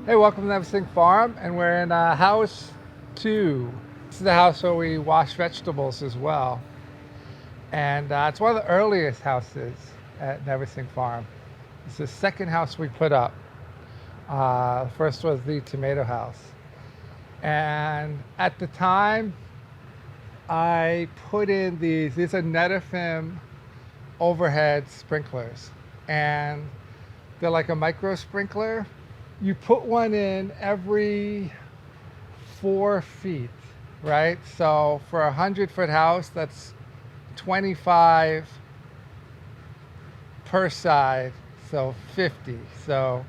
Hey, welcome to Neversink Farm, and we're in house 2. This is the house where we wash vegetables as well. And it's one of the earliest houses at Neversink Farm. It's the second house we put up. The first was the tomato house. And at the time, I put in these are Neversink overhead sprinklers. And they're like a micro sprinkler. You put one in every 4 feet, right? So for a 100-foot house, that's 25 per side, so 50. So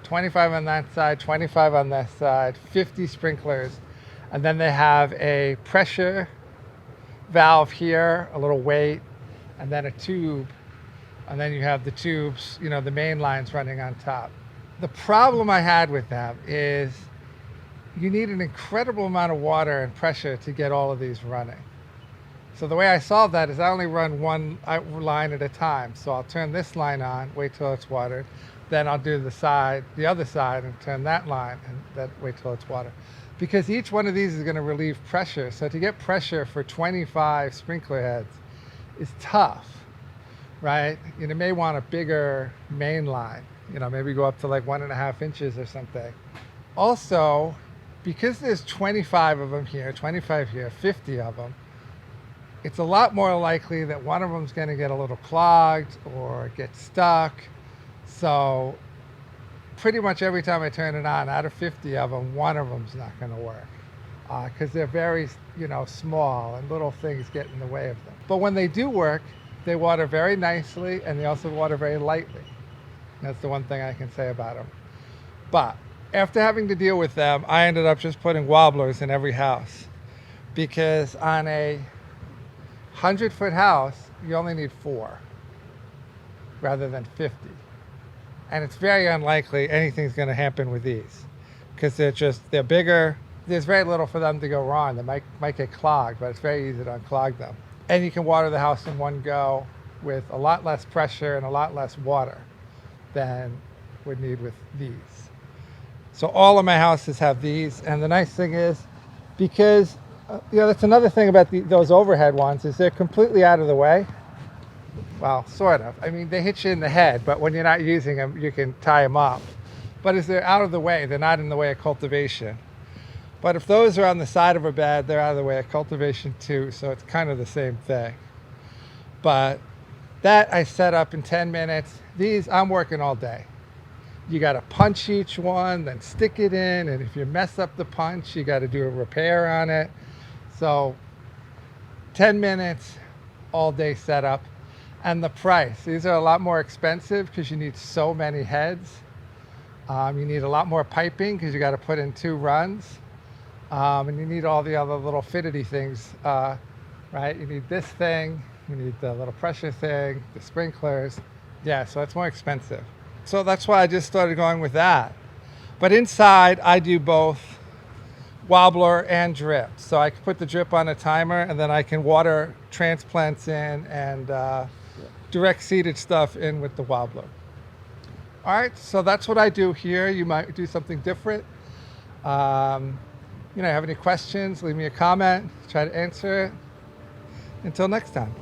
25 on that side, 25 on that side, 50 sprinklers. And then they have a pressure valve here, a little weight, and then a tube. And then you have the tubes, the main lines running on top. The problem I had with them is you need an incredible amount of water and pressure to get all of these running. So the way I solve that is I only run one line at a time. So I'll turn this line on, wait till it's watered. Then I'll do the other side, and turn that line and then wait till it's watered. Because each one of these is going to relieve pressure. So to get pressure for 25 sprinkler heads is tough, right? You may want a bigger main line. Maybe go up to like 1.5 inches or something. Also, because there's 25 of them here, 25 here, 50 of them, it's a lot more likely that one of them's going to get a little clogged or get stuck. So pretty much every time I turn it on, out of 50 of them, one of them's not going to work because they're very, small and little things get in the way of them. But when they do work, they water very nicely and they also water very lightly. That's the one thing I can say about them. But after having to deal with them, I ended up just putting Wobblers in every house, because on a 100-foot house, you only need 4 rather than 50. And it's very unlikely anything's going to happen with these because they're bigger. There's very little for them to go wrong. They might get clogged, but it's very easy to unclog them. And you can water the house in one go with a lot less pressure and a lot less water than would need with these. So all of my houses have these, and the nice thing is, because that's another thing about those overhead ones, is they're completely out of the way. Well, sort of. I mean, they hit you in the head, but when you're not using them, you can tie them up. But as they're out of the way, they're not in the way of cultivation. But if those are on the side of a bed, they're out of the way of cultivation too, so it's kind of the same thing. But that I set up in 10 minutes. These, I'm working all day. You got to punch each one, then stick it in, and if you mess up the punch, you got to do a repair on it. So 10 minutes, all day setup. And the price, these are a lot more expensive because you need so many heads. You need a lot more piping because you got to put in 2 runs. And you need all the other little fiddity things, right? You need this thing, you need the little pressure thing, the sprinklers. Yeah, so it's more expensive. So that's why I just started going with that. But inside, I do both wobbler and drip. So I can put the drip on a timer, and then I can water transplants in and direct seeded stuff in with the wobbler. All right, so that's what I do here. You might do something different. Have any questions, leave me a comment, try to answer it. Until next time.